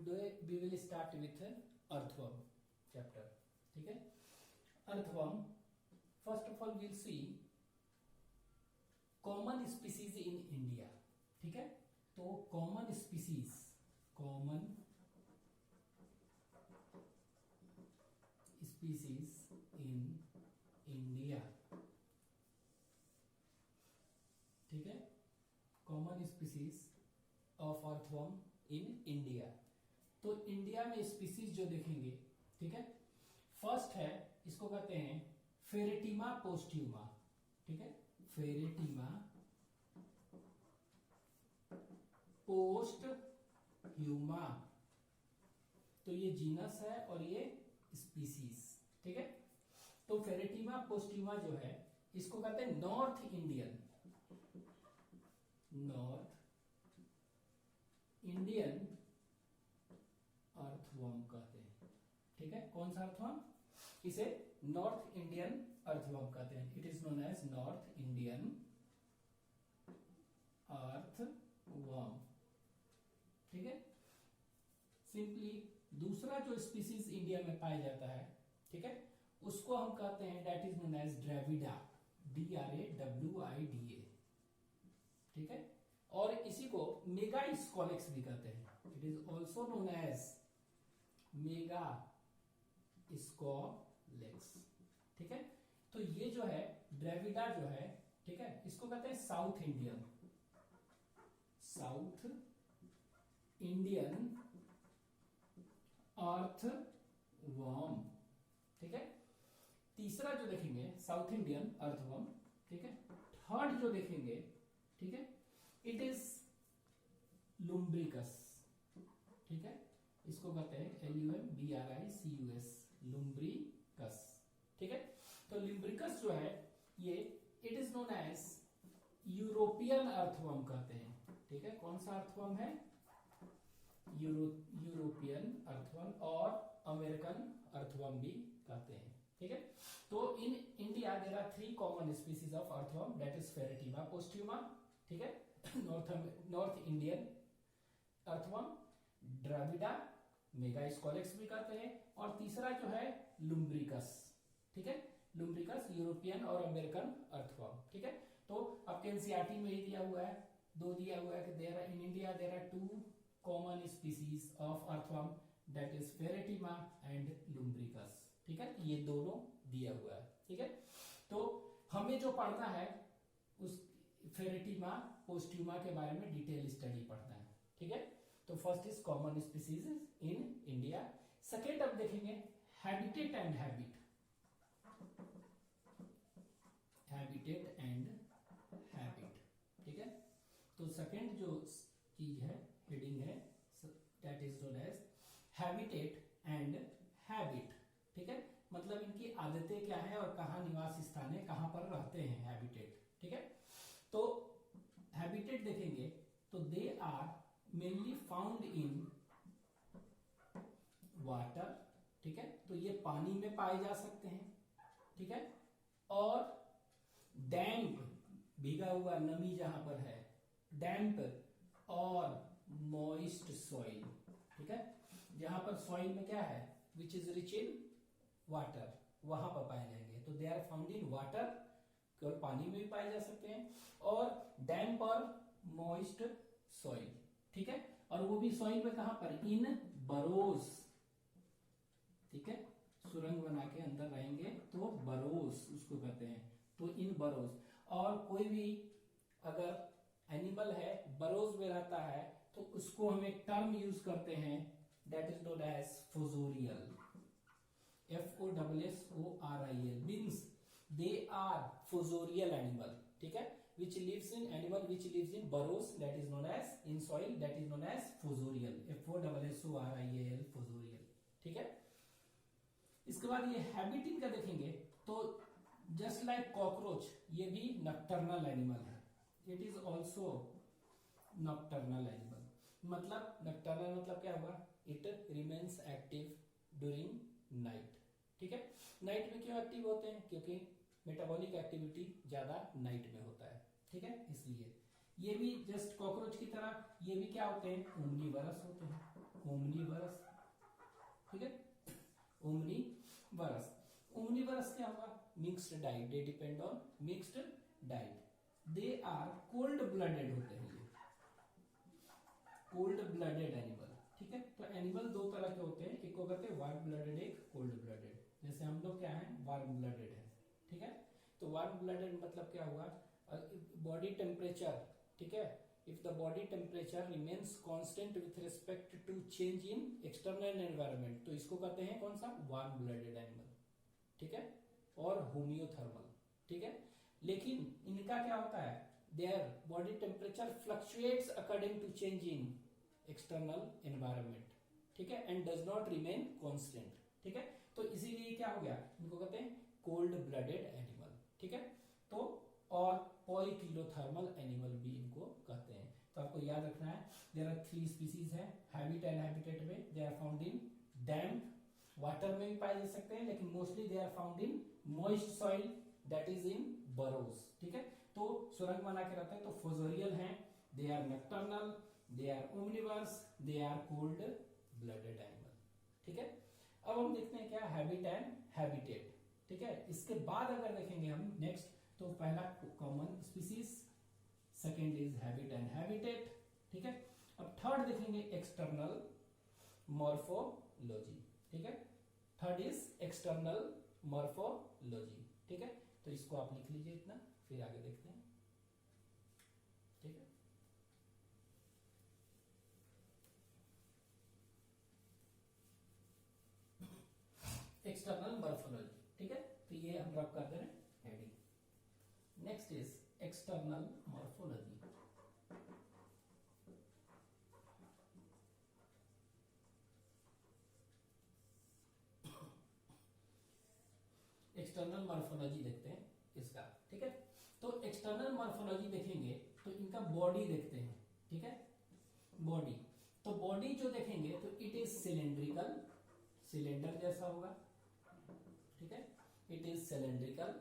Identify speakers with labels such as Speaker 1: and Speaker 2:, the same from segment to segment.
Speaker 1: today we will start with earthworm chapter. ठीक है, earthworm. First of all we'll see common species in India. ठीक है, तो common species in India. ठीक है, common species of earthworm in India. तो India में species जो देखेंगे, ठीक है, फर्स्ट है, इसको कहते हैं फेरेटिमा पोस्ट्यूमा. ठीक है, फेरेटिमा पोस्ट्यूमा. तो ये जीनस है और ये स्पीसीज. ठीक है, तो फेरेटिमा पोस्ट्यूमा जो है इसको कहते हैं नॉर्थ इंडियन अर्थवर्म कहते हैं. ठीक है, कौन सा अर्थवर्म? इसे नॉर्थ इंडियन अर्थवर्म कहते हैं. It is known as North Indian earthworm. ठीक है, सिंपली दूसरा जो स्पीसीज इंडिया में पाया जाता है, ठीक है, उसको हम कहते हैं that is known as Drawida. DRAWIDA. ठीक है, और इसी को मेगा स्कॉलेक्स भी कहते हैं. It is also known as mega scolex. ठीक है, तो ये जो है ड्रेविडा जो है, ठीक है, इसको कहते हैं साउथ इंडियन अर्थवर्म. ठीक है, तीसरा जो देखेंगे साउथ इंडियन अर्थवर्म. ठीक है, थर्ड जो देखेंगे, ठीक है, इट इज लुम्ब्रिकस. ठीक है, इसको कहते हैं LUMBRICUS, लुम्ब्रिकस. ठीक है, तो लुम्ब्रिकस जो है ये it is known as European earthworm कहते हैं. ठीक है, कौन सा अर्थवर्म है? यूरोपियन अर्थवर्म और अमेरिकन अर्थवर्म भी कहते हैं. ठीक है, तो in India there are 3 common species of earthworm, that is Pheretima posthuma. ठीक है, North Indian earthworm, Drawida, Megascolex भी कहते हैं, और तीसरा जो है लुम्ब्रिकस. ठीक है, लुम्ब्रिकस यूरोपियन और अमेरिकन अर्थवर्म. ठीक है, तो आपके एनसीईआरटी में ही दिया हुआ है, 2 दिया हुआ है कि there in India there are 2 common species of earthworm, that is Pheretima and Lumbricus. ठीक है, ये दोनों दिया हुआ है. ठीक है, तो हमें जो पढ़ना है उस फेरेटिमा पोस्ट्यूमा के बारे में डिटेल स्टडी पढ़ना है. ठीक है, तो first is common species in India. Second अब देखेंगे हैबिटेट एंड हैबिट. ठीक है, तो सेकेंड जो चीज है, हेडिंग है, that is known as habitat and habit. ठीक है, मतलब इनकी आदतें क्या है और कहां निवास स्थान है, कहां पर रहते हैं, हैबिटेट. ठीक है, तो हैबिटेट देखेंगे तो they are mainly found in water. ठीक है, तो ये पानी में पाए जा सकते हैं. ठीक है, और डैम्प, भीगा हुआ, नमी जहां पर है, डैम्प और मॉइस्ट सॉइल. ठीक है, जहां पर सॉइल में क्या है, which is rich in water, वहां पर पाए जाएंगे. तो they are found in water, केवल पानी में भी पाए जा सकते हैं, और डैम्प और मॉइस्ट सॉइल. ठीक है, और वो भी सॉइल में कहां पर, इन बरोज. ठीक है, सुरंग बना के अंदर रहेंगे तो बरोज उसको कहते हैं. तो इन बरोज, और कोई भी अगर एनिमल है बरोज में रहता है तो उसको हम एक टर्म यूज करते हैं, that is known as fossorial. FOSSORIL means they are fossorial animal. ठीक है, which lives in burrows, that is known as in soil, that is known as fossorial. FOSSORIAL, fossorial. ठीक है, इसके बाद ये हैबिट इनका देखेंगे तो जस्ट लाइक कॉकरोच, ये भी नॉकटर्नल एनिमल है. It is also nocturnal animal. मतलब नॉकटर्नल मतलब क्या हुआ, it remains active during night. ठीक है, नाइट में क्यों एक्टिव होते हैं, क्योंकि मेटाबॉलिक एक्टिविटी ज्यादा नाइट में होता है. ठीक है, इसलिए ये भी जस्ट कॉकरोच की तरह ये भी क्या होते हैं, ओमनीवरस होते हैं. ओमनीवरस, ठीक है, ओमनीवरस। ओमनीवरस क्या होगा? Mixed diet, they depend on mixed diet, they are cold blooded होते हैं ये, कोल्ड ब्लडेड एनिमल, ठीक है। तो एनिमल दो तरह के होते हैं, एक को कहते हैं वार्म ब्लडेड, एक कोल्ड ब्लडेड। जैसे हम लोग क्या है, वार्म ब्लडेड है, ठीक है। तो वार्म ब्लडेड मतलब क्या हुआ, बॉडी टेम्परेचर, ठीक है, if the body temperature remains constant with respect to change in external environment, तो इसको कहते हैं कौन सा, वार्म ब्लडेड एनिमल, ठीक है, और होमियोथर्मल, ठीक है। लेकिन इनका क्या होता है, their body temperature fluctuates according to change in external environment, ठीक है, and does not remain constant, ठीक है। तो इसीलिए क्या हो गया, इनको कहते हैं कोल्ड ब्लडेड एनिमल, ठीक है। तो और पॉइकिलोथर्मल एनिमल भी इनको कहते हैं। तो आपको याद रखना है, देयर आर 3 स्पीसीज है, हैबिट एंड हैबिटेट में, they are found in damp water में भी पाए जा सकते हैं, लेकिन mostly they are found in moist soil, that is in burrows, ठीक है। तो सुरंग बना के रहते हैं, तो फोजोरियल हैं, they are nocturnal, they are omnivores, they are cold blooded animal, ठीक है। अब हम देखते हैं क्या हैबिट एंड हैबिटेट, ठीक है। इसके बाद अगर देखेंगे हम नेक्स्ट, तो पहला common species, second is habit and habitat, ठीक है। अब थर्ड देखेंगे एक्सटर्नल मॉर्फोलॉजी, ठीक है। थर्ड इज एक्सटर्नल मॉर्फोलॉजी, ठीक है। तो इसको आप लिख लीजिए इतना, फिर आगे देखते हैं, ठीक है। एक्सटर्नल मॉर्फोलॉजी, ठीक है। तो ये हम रब कर दे रहे हैं heading. Next is external morphology. External morphology देखते हैं इसका, ठीक है। तो एक्सटर्नल मॉर्फोलॉजी देखेंगे तो इनका बॉडी देखते हैं, ठीक है, बॉडी। तो बॉडी जो देखेंगे तो इट इज सिलेंड्रिकल, सिलेंडर जैसा होगा, ठीक है, it is cylindrical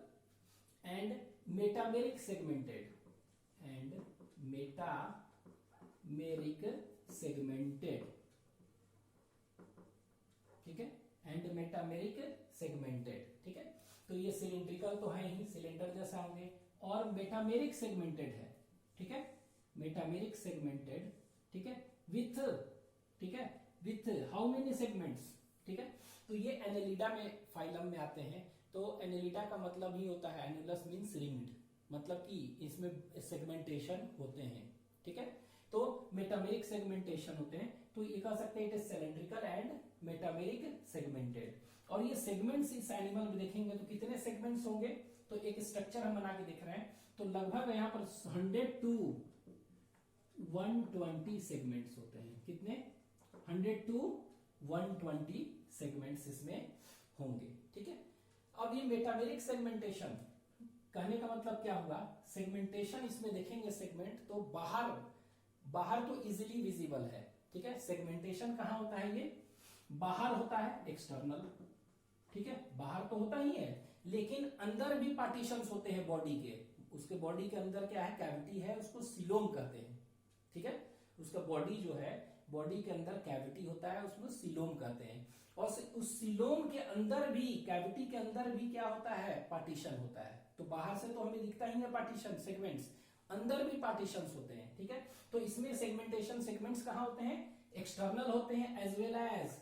Speaker 1: and metameric segmented, and metameric segmented, ठीक है, एंड मेटामेरिक सेगमेंटेड, ठीक है। तो ये सिलेंड्रिकल तो है ही, सिलेंडर जैसा होंगे, और मेटामेरिक सेगमेंटेड है, ठीक है, मेटामेरिक सेगमेंटेड, ठीक है, विथ, ठीक है, विथ हाउ मेनी सेगमेंट्स, ठीक है। तो ये एनेलिडा में फाइलम में आते हैं। तो एनेलिडा का मतलब ही होता है, एनुलस मींस रिंग्ड, मतलब कि इसमें सेगमेंटेशन होते हैं, ठीक है। तो मेटामेरिक सेगमेंटेशन होते हैं, तो ये कह सकते हैं it is cylindrical and metameric segmented. और ये सेगमेंट्स इस एनिमल में देखेंगे तो कितने सेगमेंट्स होंगे, तो एक स्ट्रक्चर हम बना के देख रहे हैं, तो लगभग यहाँ पर 100 to 120 सेगमेंट्स होते हैं। कितने? 100 to 120 सेगमेंट्स इसमें होंगे, ठीक है। अब ये मेटामेरिक सेगमेंटेशन कहने का मतलब क्या हुआ, सेगमेंटेशन इसमें देखेंगे सेगमेंट तो बाहर तो इजीली विजिबल है, ठीक है। सेगमेंटेशन कहाँ होता है, ये बाहर होता है, एक्सटर्नल, ठीक है, बाहर तो होता ही है, लेकिन अंदर भी पार्टीशंस होते हैं बॉडी के। उसके बॉडी के अंदर क्या है, कैविटी है, उसको सीलोम कहते हैं, ठीक है। उसका बॉडी जो है, बॉडी के अंदर कैविटी होता है, उसको सीलोम कहते हैं। और उस सीलोम के अंदर भी, कैविटी के अंदर भी क्या होता है, पार्टीशन होता है। तो बाहर से तो हमें दिखता ही है पार्टीशन, सेगमेंट्स, अंदर भी पार्टीशंस होते हैं, ठीक है। तो इसमें सेगमेंटेशन, सेगमेंट्स कहाँ होते हैं, एक्सटर्नल होते हैं एज वेल एज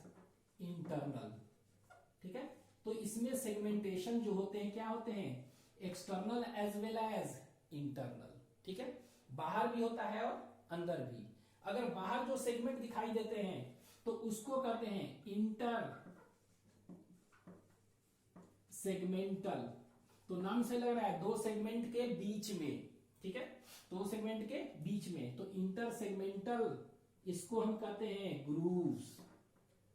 Speaker 1: इंटरनल, ठीक है। तो इसमें सेगमेंटेशन जो होते हैं क्या होते हैं, external as well as internal, ঠিক है। बाहर भी होता है और अंदर भी। अगर बाहर जो सेगमेंट दिखाई देते हैं तो उसको कहते हैं इंटर सेगमेंटल। तो नाम से लग रहा है दो सेगमेंट के बीच में, ठीक है, दो सेगमेंट के बीच में। तो इंटर सेगमेंटल इसको हम कहते हैं ग्रूव्स,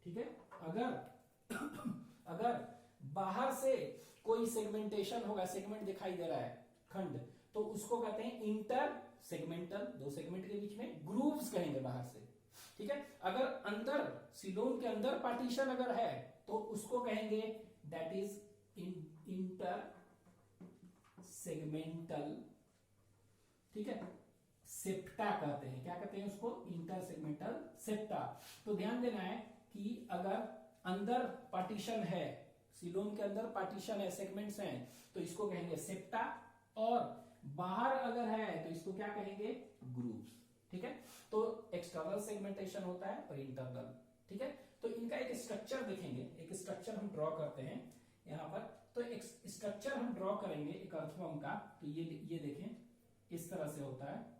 Speaker 1: ठीक है। अगर बाहर से कोई सेगमेंटेशन होगा, सेगमेंट दिखाई दे रहा है खंड, तो उसको कहते हैं इंटर सेगमेंटल, दो सेगमेंट के बीच में ग्रूव्स कहेंगे बाहर से, ठीक है। अगर अंदर सीलोम के अंदर पार्टीशन अगर है तो उसको कहेंगे दैट इज इंटर सेगमेंटल, ठीक है। सेप्टा कहते हैं। क्या कहते हैं उसको? Intersegmental septa. तो ध्यान देना है कि अगर अंदर पार्टीशन है, सीलोम के अंदर पार्टीशन है, सेगमेंट्स हैं, तो इसको कहेंगे सेप्टा, और बाहर अगर है तो इसको क्या कहेंगे? ग्रूव्स। ठीक है, तो एक्सटर्नल सेगमेंटेशन होता है और इंटरनल। ठीक है, तो इनका एक स्ट्रक्चर देखेंगे, एक स्ट्रक्चर हम ड्रॉ करते हैं यहां पर। तो एक स्ट्रक्चर हम ड्रॉ करेंगे एक अर्थवर्म का। तो ये देखें, इस तरह से होता है।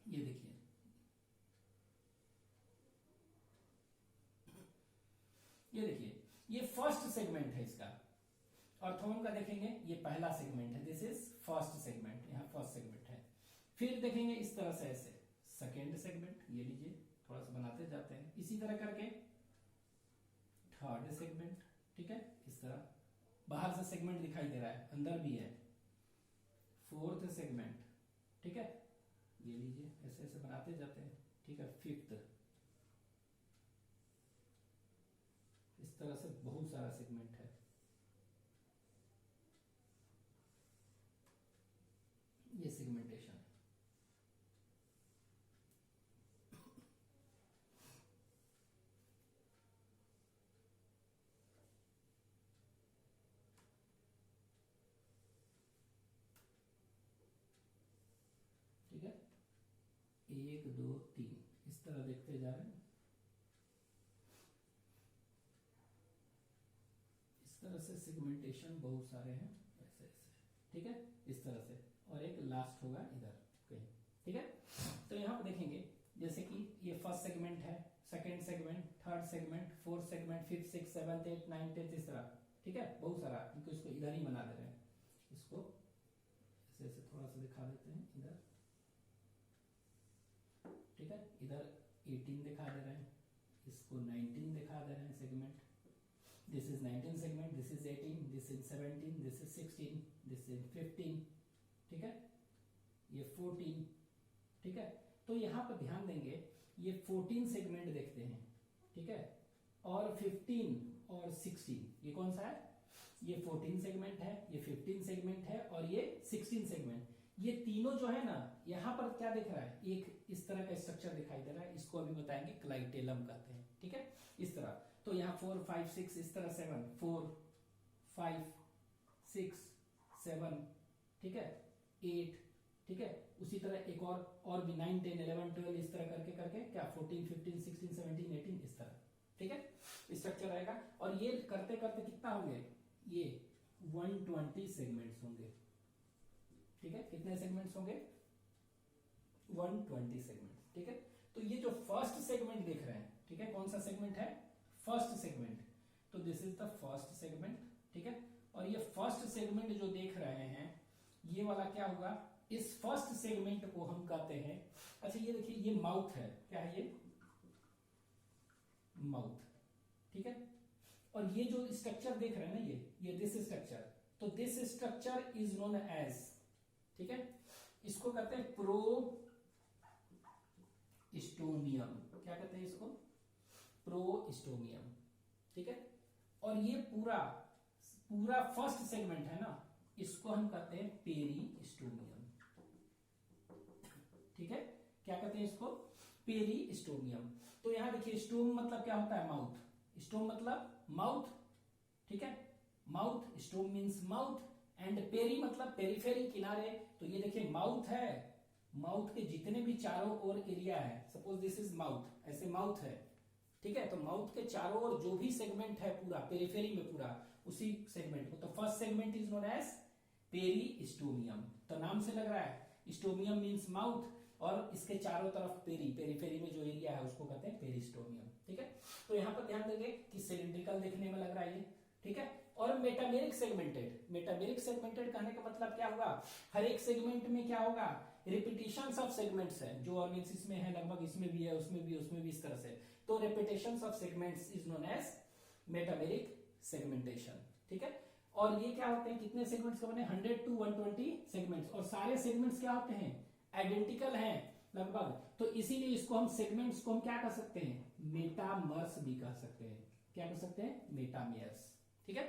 Speaker 1: ये देखिए, ये देखिए, ये फर्स्ट सेगमेंट है इसका अर्थवर्म का। देखेंगे ये पहला सेगमेंट है, दिस इज फर्स्ट सेगमेंट, यहाँ फर्स्ट सेगमेंट है। फिर देखेंगे इस तरह से ऐसे सेकेंड सेगमेंट, ये लीजिए, थोड़ा सा बनाते जाते हैं इसी तरह करके। थर्ड सेगमेंट, ठीक है, इस तरह बाहर से सेगमेंट दिखाई दे रहा है, अंदर भी है। फोर्थ सेगमेंट, ठीक है, ये लीजिए, ऐसे ऐसे बनाते जाते हैं। ठीक है, फिफ्थ, इस तरह से बहुत सारा सेगमेंट है। ये सेगमेंटेशन है। ठीक है, 1 2 3 इस तरह देखते जा रहे हैं। इस तरह से सेगमेंटेशन बहुत सारे हैं, ऐसे ऐसे। ठीक है, इस तरह से, और एक लास्ट होगा इधर कहीं। ठीक है, तो यहाँ पर देखेंगे जैसे कि ये फर्स्ट सेगमेंट है, second segment, third segment, fourth segment, fifth, six, seventh, eight, nine, tenth, इस तरह। ठीक है, बहुत सारा, इनको इसको इधर ही बना दे रहे हैं। इसको ऐसे ऐसे थोड़ा सा दिखा देते हैं इधर। ठीक है, इधर 18 दिखा दे रहे हैं, इसको 19 दिखा दे रहे हैं segment. This is 19 segment, this is 18, this is 17, this is 16, this is 15। ठीक है, ये 14। ठीक है, तो यहाँ पर ध्यान देंगे, ये 14 सेगमेंट देखते हैं। ठीक है, और 15 और 16, ये कौन सा है? ये 14 सेगमेंट है, ये 15 सेगमेंट है, और ये 16 सेगमेंट। ये तीनों जो है ना, यहाँ पर क्या दिख रहा है? एक इस तरह का स्ट्रक्चर दिखाई दे रहा है, इसको अभी बताएंगे, क्लाइटेलम कहते हैं। ठीक है, इस तरह। तो यहाँ 4 5 6 इस तरह 7 4 5 6 7, ठीक है, 8। ठीक है, उसी तरह एक और भी 9 10 11 12 इस तरह करके करके क्या 14 15 16 17 18 इस तरह। ठीक है, स्ट्रक्चर रहेगा। और ये करते करते कितना होंगे? ये 120 सेगमेंट्स होंगे। ठीक है, कितने सेगमेंट्स होंगे? 120 सेगमेंट। ठीक है, तो ये जो फर्स्ट सेगमेंट देख रहे हैं, ठीक है, कौन सा सेगमेंट है? First segment. तो this is the first segment. ठीक है, और ये फर्स्ट सेगमेंट जो देख रहे हैं, ये वाला क्या होगा? इस फर्स्ट सेगमेंट को हम कहते हैं, अच्छा ये देखिए, ये माउथ है। क्या है ये? माउथ। ठीक है, और ये जो स्ट्रक्चर देख रहे हैं ना, ये दिस स्ट्रक्चर, तो this structure is known as, ठीक है, इसको कहते हैं प्रो स्टोमियम। क्या कहते हैं इसको? प्रोस्टोमियम। ठीक है, और ये पूरा पूरा फर्स्ट सेगमेंट है ना, इसको हम कहते हैं पेरिस्टोमियम। ठीक है, क्या कहते हैं इसको? पेरिस्टोमियम। तो यहां देखिए, स्टोम मतलब क्या होता है? माउथ। स्टोम मतलब माउथ। ठीक है, mouth, stoma means mouth, and peri मतलब पेरिफेरी, किनारे। तो ये देखिए माउथ है, माउथ के जितने भी चारों ओर एरिया है, सपोज दिस इज माउथ, ऐसे माउथ है। ठीक है, तो माउथ के चारों ओर जो भी सेगमेंट है पूरा पेरिफेरी में, पूरा उसी सेगमेंट को, तो first segment is known as peristomium. तो नाम से लग रहा है, स्टोमियम मींस माउथ, और इसके चारों तरफ पेरिफेरी में जो एरिया है उसको कहते हैं पेरिस्टोमियम। ठीक है, तो यहाँ पर ध्यान देंगे कि सिलिंड्रिकल देखने में लग रहा है ये। ठीक है, और मेटामेरिक सेगमेंटेड। मेटामेरिक सेगमेंटेड कहने का मतलब क्या होगा? हर एक सेगमेंट में क्या होगा? रिपीटिशंस ऑफ सेगमेंट्स है, जो ऑर्गेन्स इसमें है लगभग इसमें भी है, उसमें भी, उसमें भी, इस तरह से। तो repetitions of segments is known as metameric segmentation. ठीक है, और ये क्या होते हैं? कितने सेगमेंट्स का बने? 100 to 120 सेगमेंट्स, और सारे सेगमेंट्स क्या होते हैं? आइडेंटिकल हैं लगभग। तो इसीलिए इसको हम सेगमेंट्स को हम क्या कह सकते हैं? मेटामर्स भी कह सकते हैं। क्या कह सकते हैं? मेटामर्स। ठीक है,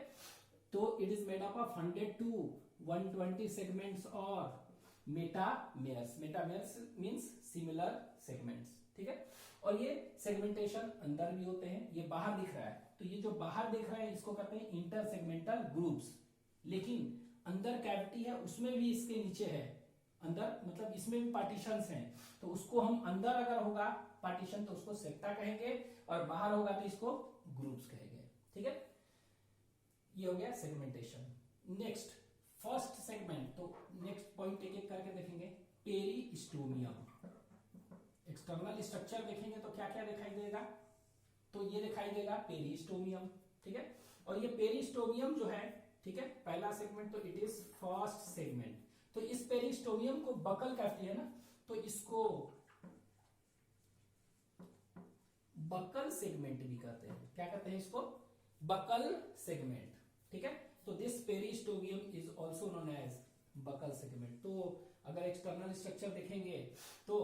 Speaker 1: तो it is made up of 100 to 120 segments, और मेटामेयर्स। मेटामेयर्स मींस सिमिलर सेगमेंट्स, ठीक है। और ये सेगमेंटेशन अंदर भी होते हैं, ये बाहर दिख रहा है, तो ये जो बाहर देख रहा है इसको कहते हैं इंटर सेगमेंटल ग्रुप्स। लेकिन अंदर कैविटी है उसमें भी इसके नीचे है, अंदर मतलब इसमें भी पार्टीशंस हैं, तो उसको हम अंदर अगर होगा पार्टीशन तो उसको सेक्टा कहेंगे, और बाहर होगा तो इसको ग्रुप्स कहेंगे, ठीक है। ये हो गया सेगमेंटेशन। नेक्स्ट फर्स्ट सेगमेंट, तो नेक्स्ट पॉइंट एक एक करके देखेंगे। पेरिस्टोमियम, एक्सटर्नल स्ट्रक्चर देखेंगे तो क्या क्या दिखाई देगा, तो ये दिखाई देगा पेरिस्टोमियम, ठीक है। और ये पेरिस्टोमियम जो है, ठीक है, पहला सेगमेंट, तो इट इज फर्स्ट सेगमेंट। तो इस पेरिस्टोमियम को बकल कैविटी है ना, तो इसको बकल सेगमेंट भी कहते हैं। क्या कहते हैं इसको? बकल सेगमेंट, ठीक है। तो this peristomium is also known as buccal segment. तो अगर एक्सटर्नल स्ट्रक्चर देखेंगे तो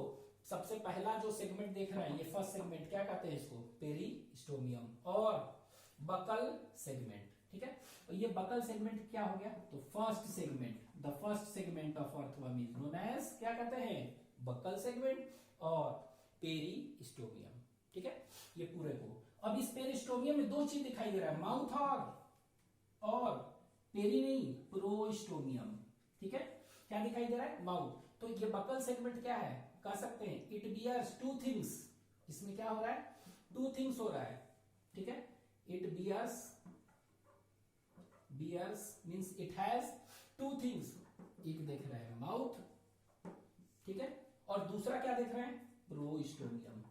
Speaker 1: सबसे पहला जो सेगमेंट देख रहे हैं ये फर्स्ट सेगमेंट, क्या कहते हैं इसको? पेरिस्टोमियम और बकल सेगमेंट, ठीक है। और ये बकल सेगमेंट क्या हो गया? तो first segment, the first segment of earthworm is known as, क्या कहते हैं? बकल सेगमेंट और पेरिस्टोमियम, ठीक है। ये पूरे को, अब इस पेरिस्टोमियम में दो चीज दिखाई दे रहा है, माउथ और पेरी नहीं, प्रोस्टोमियम, ठीक है। क्या दिखाई दे रहा है? माउथ। तो ये बकल सेगमेंट क्या है कह सकते हैं? It bears two things. इसमें क्या हो रहा है? टू थिंग्स हो रहा है, ठीक है। It bears means it has two things. एक देख रहे हैं माउथ, ठीक है, और दूसरा क्या देख रहे हैं? प्रोस्टोमियम,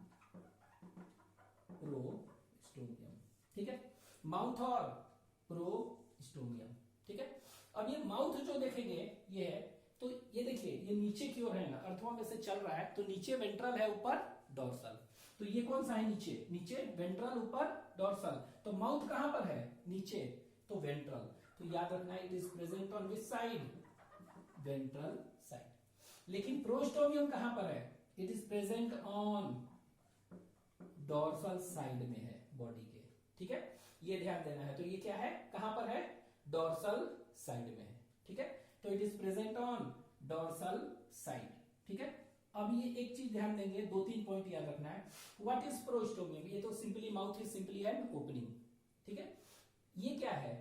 Speaker 1: ठीक है। माउथ और प्रोस्टोमियम, ठीक है। अब ये माउथ जो देखेंगे ये है, तो ये देखिए ये नीचे की ओर है ना, अर्थवर्म में से चल रहा है, तो नीचे वेंट्रल है, ऊपर डोर्सल। तो ये कौन सा है? नीचे, नीचे वेंट्रल, ऊपर डोर्सल। तो माउथ कहां पर है? नीचे, तो वेंट्रल। तो याद रखना it is present on which side? Ventral side. लेकिन प्रोस्टोमियम कहां पर है? It is present on dorsal side में है बॉडी के, ठीक है। ये ध्यान देना है। तो ये क्या है? कहां पर है? डोर्सल साइड में है, ठीक है। तो it is present on dorsal side, ठीक है। अब ये एक चीज ध्यान देंगे, दो तीन पॉइंट याद रखना है। What is prostomium? ये तो simply mouth is simply an opening, ठीक है। ये क्या है?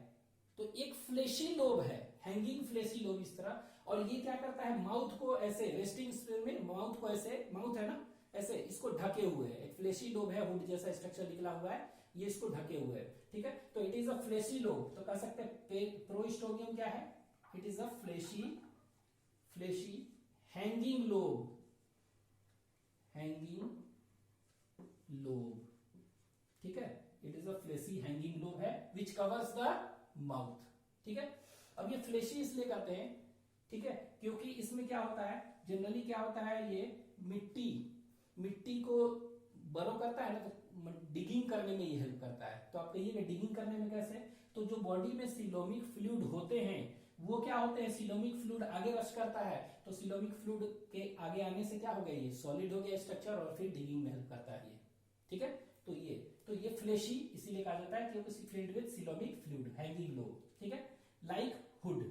Speaker 1: तो एक फ्लेशी लोब है, हैंगिंग फ्लेशी लोब इस तरह, और ये क्या करता है? माउथ को ऐसे रेस्टिंग में, माउथ को ऐसे, माउथ है ना ऐसे, इसको ढके हुए है। एक फ्लेशी लोब है, हुड जैसा स्ट्रक्चर निकला हुआ है, ये इसको ढके हुए है, ठीक है। तो it is a fleshy lobe. तो कह सकते हैं प्रोस्टोमियम क्या है? It is a fleshy hanging lobe, ठीक है। It is a fleshy hanging lobe है विच कवर्स द माउथ, ठीक है। अब ये फ्लेशी इसलिए कहते हैं, ठीक है, क्योंकि इसमें क्या होता है, जनरली क्या होता है, ये मिट्टी को बरो करता है ना, तो डिगिंग करने में ये हेल्प करता है। तो आप कहिएगा डिगिंग करने में कैसे? तो जो बॉडी में सिलोमिक फ्लूइड होते हैं वो क्या होते हैं? सिलोमिक फ्लूइड आगे रश करता है, तो सिलोमिक फ्लूइड के आगे आने से क्या हो गया? ये सॉलिड हो गया स्ट्रक्चर, और फिर डिगिंग में हेल्प करता है ये, ठीक है। तो ये फ्लेशी इसीलिए कहा जाता है क्योंकि filled with coelomic fluid, hanging lobe, ठीक है। लाइक हुड,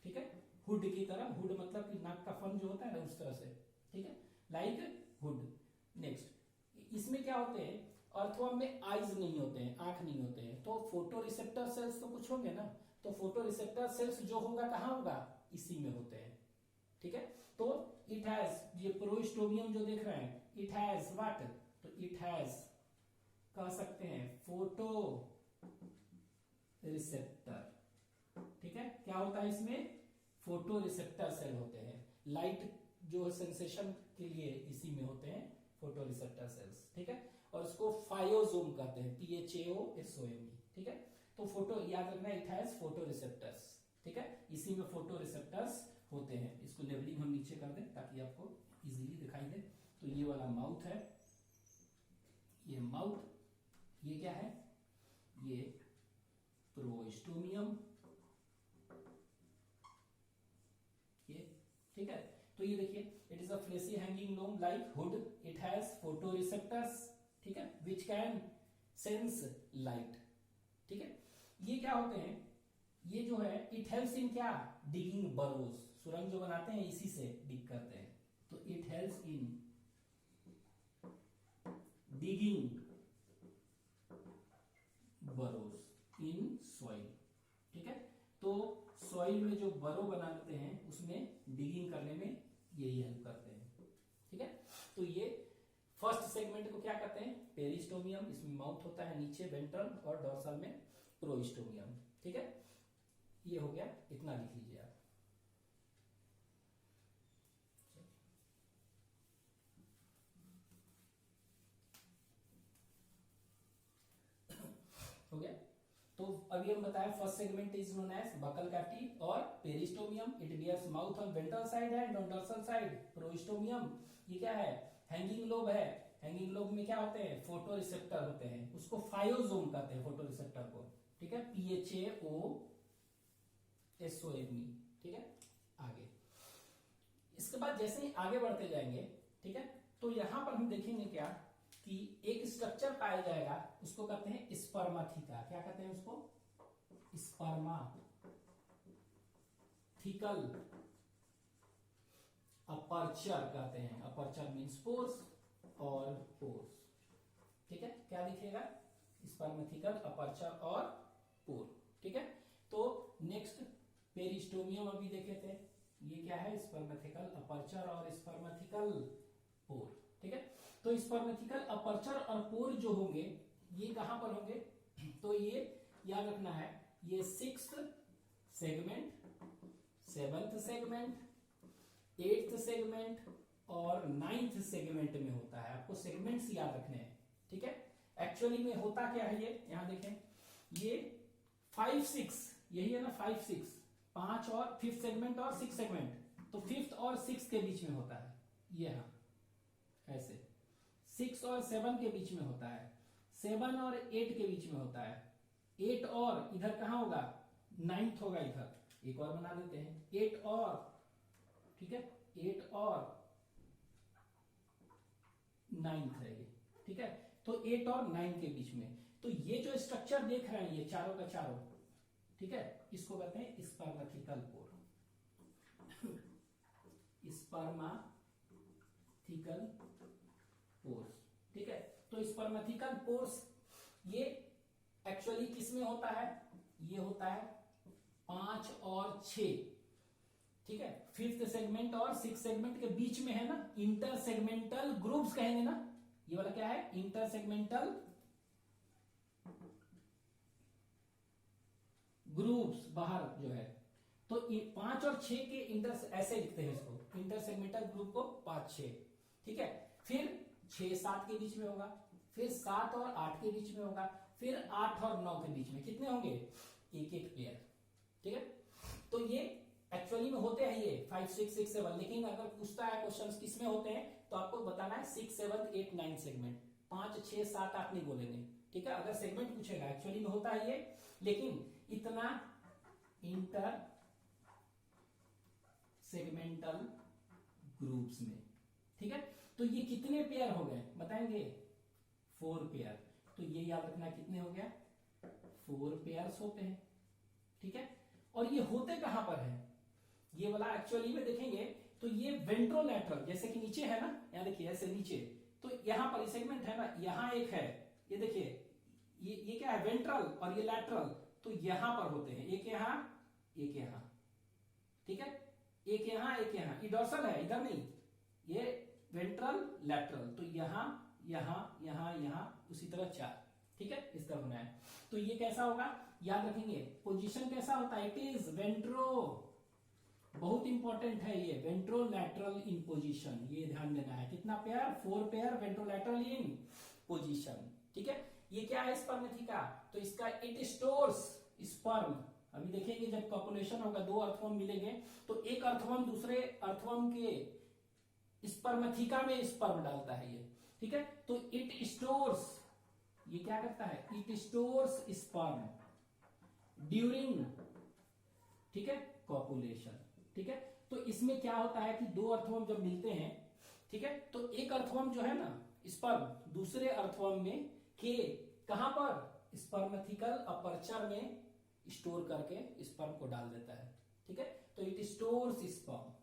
Speaker 1: ठीक है, हुड की तरह, हुड मतलब कि नाक का फन जो होता है ना उस तरह से, ठीक है, लाइक हुड। नेक्स्ट, इसमें क्या होते हैं? अर्थवर्म में आईज नहीं होते हैं, आंख नहीं होते हैं, तो फोटो रिसेप्टर सेल्स तो कुछ होंगे ना, तो फोटो रिसेप्टर सेल्स जो होगा कहां होगा? इसी में होते हैं, ठीक है। तो इट हैज, ये प्रोस्टोमियम जो देख रहे हैं, इट हैज व्हाट? तो इट हैज कह सकते हैं फोटो रिसेप्टर, ठीक है। क्या होता है इसमें? फोटो रिसेप्टर सेल होते हैं, लाइट जो सेंसेशन के लिए इसी में होते हैं फोटो रिसेप्टर सेल्स, ठीक है। और इसको फायोसोम कहते हैं, PHAOSOME, ठीक है। तो फोटो याद रखना, इट हैज फोटो रिसेप्टर्स, ठीक है, इसी में फोटो रिसेप्टर्स होते हैं। इसको लेबलिंग हम नीचे कर दें ताकि आपको इजीली दिखाई दे। तो ये वाला माउथ है, ये माउथ, ये क्या है? ये प्रोस्टोमियम, ये, ठीक है। तो ये देखिए, it is a fleshy hanging lobe like hood, it has photo receptors, ठीक है, विच कैन सेंस लाइट, ठीक है। ये क्या होते हैं? ये जो है इट हेल्प्स इन क्या? डिगिंग बरोज, सुरंग जो बनाते हैं इसी से डिग करते हैं। तो it helps in digging burrows in soil. ठीक है, तो सॉइल में जो बरो बनाते हैं उसमें डिगिंग करने में यही हेल्प करते हैं। ठीक है, तो ये फर्स्ट सेगमेंट को क्या कहते हैं, पेरिस्टोमियम, इसमें माउथ होता है नीचे वेंट्रल, और डोर्सल में प्रोइस्टोमियम। ठीक है, ये हो गया, इतना लिख लीजिए आप। हो गया। तो अभी हम बताया first segment is known as buccal cavity और peristomium, it bears mouth on ventral side and on dorsal side. Prostomium ये क्या है, हैंगिंग लोब है। हैंगिंग लोब में क्या होते हैं, फोटो रिसेप्टर होते हैं, उसको फायोजोम कहते हैं फोटो रिसेप्टर को। ठीक है, PHAOSOME। ठीक है, आगे इसके बाद जैसे ही आगे बढ़ते जाएंगे, ठीक है, तो यहां पर हम देखेंगे क्या कि एक स्ट्रक्चर पाया जाएगा, उसको कहते हैं स्पर्माथिका। क्या कहते हैं उसको, स्पर्माथिकल अपर्चर कहते हैं। अपर्चर मींस पोर्स और पोर्स। ठीक है, क्या लिखेगा, स्पर्मेथिकल अपर्चर और पोर। ठीक है, तो नेक्स्ट पेरिस्टोमियम अभी देखे थे, ये क्या है, स्पर्मेथिकल अपर्चर और स्पर्मेथिकल पोर। ठीक है, तो स्पर्मेथिकल अपर्चर और पोर जो होंगे ये कहां पर होंगे, तो ये याद रखना है, ये 6th segment, 7th segment, 8th segment और 9th सेगमेंट में होता है। आपको सेगमेंट्स याद रखने हैं। ठीक है, एक्चुअली में होता क्या है, ये यहां देखें, ये 5, 6 यही है ना, 5, 6 5 और 5th सेगमेंट और 6th सेगमेंट, तो 5th और 6th के बीच में होता है। ये हाँ ऐसे 6 और 7 के बीच में होता है, 7 और 8 के बीच में होता है, 8 और इधर कहां होगा, 9th होगा इधर। एक और बना देते हैं, 8 और, ठीक है, 8 और 9th है ये। ठीक है, तो 8 और 9 के बीच में, तो ये जो स्ट्रक्चर देख रहे हैं ये चारों का चारों, ठीक है, इसको कहते हैं स्पर्मेथिकल पोर। स्पर्मेथिकल पोर्स। ठीक है, तो स्पर्मेथिकल पोर्स ये एक्चुअली किसमें होता है, ये होता है 5 और 6। ठीक है, 5th सेगमेंट और 6th सेगमेंट के बीच में है ना, इंटरसेगमेंटल ग्रुप्स कहेंगे ना, ये वाला क्या है, इंटरसेगमेंटल ग्रुप्स बाहर जो है, तो 5 और 6 के इंटर ऐसे लिखते हैं इसको, इंटरसेगमेंटल ग्रुप को 5, 6। ठीक है, फिर 6, 7 के बीच में होगा, फिर 7 और 8 के बीच में होगा, फिर 8 और 9 के बीच में कितने होंगे, एक एक पेयर। ठीक है, तो ये एक्चुअली में होते हैं ये 5, 6, 6, 7, लेकिन अगर पूछता है क्वेश्चन किसमें होते हैं तो आपको बताना है 6, 7, 8, 9 सेगमेंट, 5, 6, 7, 8 नहीं बोलेंगे। ठीक है, अगर सेगमेंट पूछेगा एक्चुअली में होता है ये, लेकिन इतना इंटर सेगमेंटल ग्रुप्स में। ठीक है, तो ये कितने पेयर हो गए बताएंगे, 4 पेयर। तो ये याद रखना कितने हो गया, 4 पेयर्स होते हैं। ठीक है, और ये होते कहां पर है, ये वाला एक्चुअली में देखेंगे तो ये वेंट्रोलैटरल, जैसे कि नीचे है ना, यहां देखिए ऐसे नीचे, तो यहां पर सेगमेंट है ना, यहां एक है, ये देखिए ये क्या है, वेंट्रल, और ये लैटरल, तो यहां पर होते हैं, एक यहां एक यहां। ठीक है, एक यहां एक यहां, ये डोर्सल है इधर नहीं, ये वेंट्रल लैटरल, तो यहां यहां यहां यहां, उसी तरह 4। ठीक है, इस तरह होना है। तो ये कैसा होगा याद रखेंगे, पोजीशन कैसा होता है, इट इज वेंट्रो, बहुत इंपॉर्टेंट है ये, वेंट्रोलैटरल इन पोजीशन, ये ध्यान देना है। कितना पेयर, 4 पेयर वेंट्रोलैटरल इन पोजीशन। ठीक है, ये क्या है स्पर्मेथिका, तो इसका इट स्टोर्स स्पर्म। अभी देखेंगे जब कॉपुलेशन होगा, 2 अर्थवर्म मिलेंगे, तो एक अर्थवर्म दूसरे अर्थवर्म के स्पर्मेथिका में स्पर्म डालता है ये। ठीक है, तो इट स्टोर्स, ये क्या करता है, इट स्टोर्स स्पर्म ड्यूरिंग, ठीक है, कॉपुलेशन। ठीक है, तो इसमें क्या होता है कि 2 अर्थवर्म जब मिलते हैं, ठीक है, तो एक अर्थवर्म जो है ना स्पर्म दूसरे अर्थवर्म में के कहां पर, स्पर्मेथिकल अपर्चर में स्टोर करके स्पर्म को डाल देता है। ठीक है, तो इट स्टोर्स स्पर्म,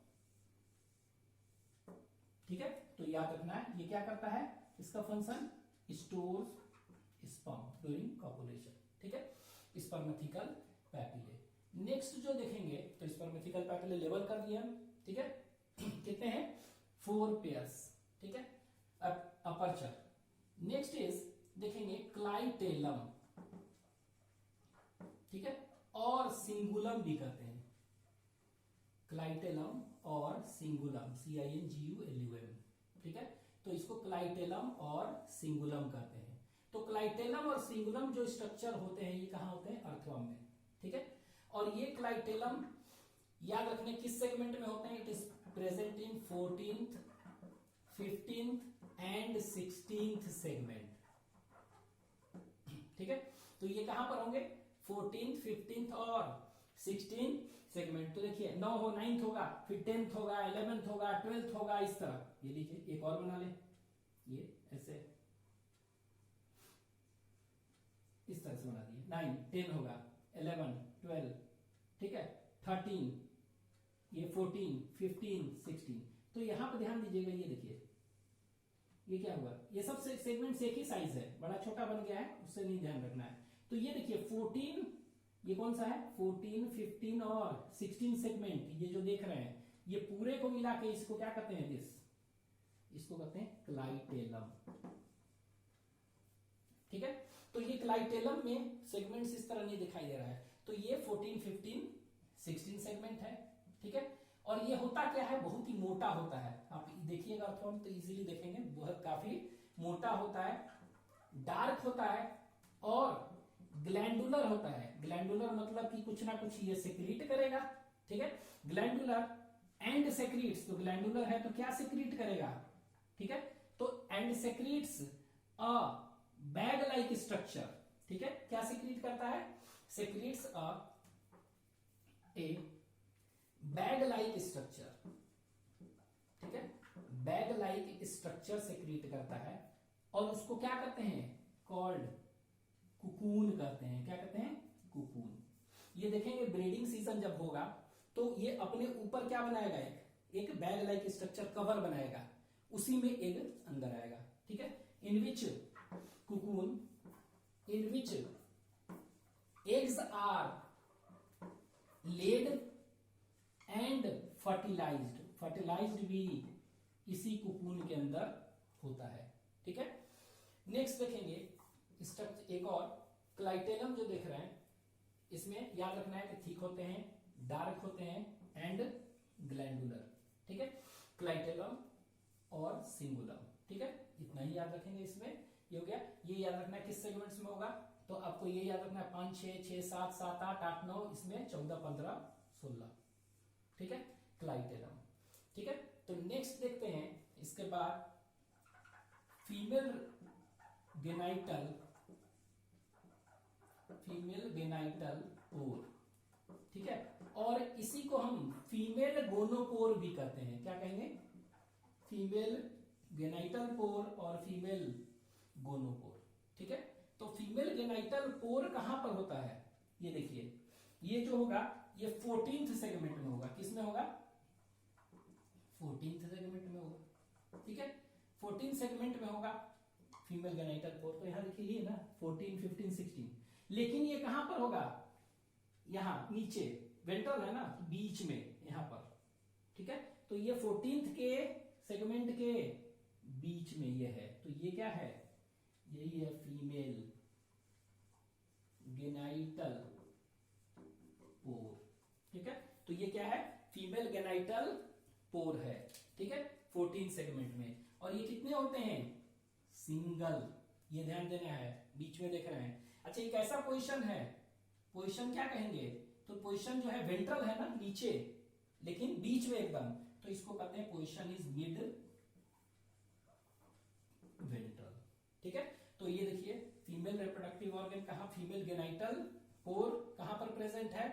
Speaker 1: ठीक है। तो याद रखना है ये क्या करता है, इसका function stores sperm during copulation, ठीक है। स्पर्मेथिकल पैपिले। नेक्स्ट जो देखेंगे तो स्पर्मेथिकल पैपिले लेवल कर दिया, ठीक है। कितने हैं, 4 पेयर्स, ठीक है, अपर्चर। नेक्स्ट इज देखेंगे क्लाइटेलम, ठीक है, और सिंगुलम भी कहते हैं, क्लाइटेलम और सिंगुलम, CINGULUM, ठीक है। तो इसको क्लाइटेलम और सिंगुलम कहते हैं। तो क्लाइटेलम और सिंगुलम जो स्ट्रक्चर होते हैं ये कहाँ होते हैं, अर्थवर्म में, ठीक है। और ये क्लाइटेलम याद रखने किस सेगमेंट में होते हैं, it is present in 14th, 15th and 16th segment, ठीक है। तो ये कहां पर होंगे, 14th, 15th और 16th सेगमेंट। तो देखिए 9 हो 9th होगा, फिर 10th होगा, 11th होगा, 12th होगा, इस तरह। ये लीजिए एक और बना ले, ये ऐसे इस तरह से बना दिए, 9, 10 होगा, 11, 12, ठीक है, 13, ये 14, 15, 16। तो यहां पर ध्यान दीजिएगा, ये देखिए ये क्या हुआ, ये सब सेगमेंट एक ही साइज है, बड़ा छोटा बन गया है, उससे नहीं ध्यान रखना है। तो ये देखिए 14, ये कौन सा है, 14, 15 और 16 सेगमेंट, ये जो देख रहे हैं ये पूरे को मिला के इसको क्या कहते हैं, इसको कहते हैं क्लाइटेलम, ठीक है। तो ये क्लाइटेलम में सेगमेंट्स इस तरह नहीं दिखाई दे रहा है। तो ये 14, 15, 16 सेगमेंट है, ठीक है। और ये होता क्या है, बहुत ही मोटा होता है। आप देखिएगा अर्थवर्म तो इजीली देखेंगे, बहुत काफी मोटा होता है, डार्क होता है और ग्लैंडुलर होता है। ग्लैंडुलर मतलब कि कुछ ना कुछ ये सेक्रीट करेगा, ठीक है। ग्लैंडुलर एंड सेक्रीट्स, तो ग्लैंडुलर है तो क्या सेक्रीट करेगा, ठीक है। तो and secretes a bag like structure, ठीक है। क्या सेक्रीट करता है, secretes a bag like structure, ठीक है, बैग लाइक स्ट्रक्चर सेक्रीट करता है। और उसको क्या कहते हैं, कॉल्ड कुकून कहते हैं। क्या कहते हैं, कुकून। ये देखेंगे ब्रीडिंग सीजन जब होगा तो ये अपने ऊपर क्या बनाएगा, एक बैग लाइक स्ट्रक्चर कवर बनाएगा, उसी में एग अंदर आएगा, ठीक है। In which cocoon, in which eggs are laid and fertilized, fertilized भी इसी कुकून के अंदर होता है, ठीक है। नेक्स्ट देखेंगे स्ट्रक्चर, एक और क्लाइटेलम जो देख रहे हैं, इसमें याद रखना है कि थिक होते हैं, डार्क होते हैं एंड ग्लैंडुलर, ठीक है। क्लाइटेलम और सिंगुलम, ठीक है, इतना ही याद रखेंगे इसमें। ये हो गया, ये याद रखना है किस सेगमेंट्स में होगा, तो आपको ये याद रखना है 5, 6, 6, 7, 7, 8, 8, 9, इसमें 14, 15, 16, ठीक है, क्लाइटेलम, ठीक है। तो नेक्स्ट देखते हैं इसके बाद फीमेल गेनाइटल, फीमेल गेनाइटल पोर, ठीक है। और इसी को हम फीमेल गोनोपोर भी कहते हैं। क्या कहेंगे, फीमेल गेनाइटल पोर और फीमेल गोनोपोर, ठीक है। तो फीमेल गेनाइटल पोर कहां पर होता है, ये देखिए, ये जो होगा ये 14th सेगमेंट में होगा। किसमें होगा, 14th सेगमेंट में होगा, ठीक है, 14th सेगमेंट में होगा फीमेल गेनाइटल पोर। तो यहां देखिए ये ना 14, 15, 16, लेकिन ये कहां पर होगा, यहां नीचे वेंट्रल है ना, बीच में यहां पर, ठीक है। तो ये 14th के सेगमेंट के बीच में ये है। तो ये क्या है, यही है फीमेल गेनाइटल पोर, ठीक है। तो ये क्या है, फीमेल गेनाइटल पोर है, ठीक है, 14 सेगमेंट में। और ये कितने होते हैं, सिंगल, ये ध्यान देना है, बीच में देख रहे हैं। अच्छा ये कैसा पोजीशन है, पोजीशन क्या कहेंगे, तो पोजीशन जो है वेंट्रल है ना नीचे, लेकिन बीच में एकदम, तो इसको कहते हैं पोजीशन इज मिड वेंट्रल, ठीक है। तो ये देखिए फीमेल रिप्रोडक्टिव ऑर्गन कहां, फीमेल गेनाइटल पोर कहां पर प्रेजेंट है,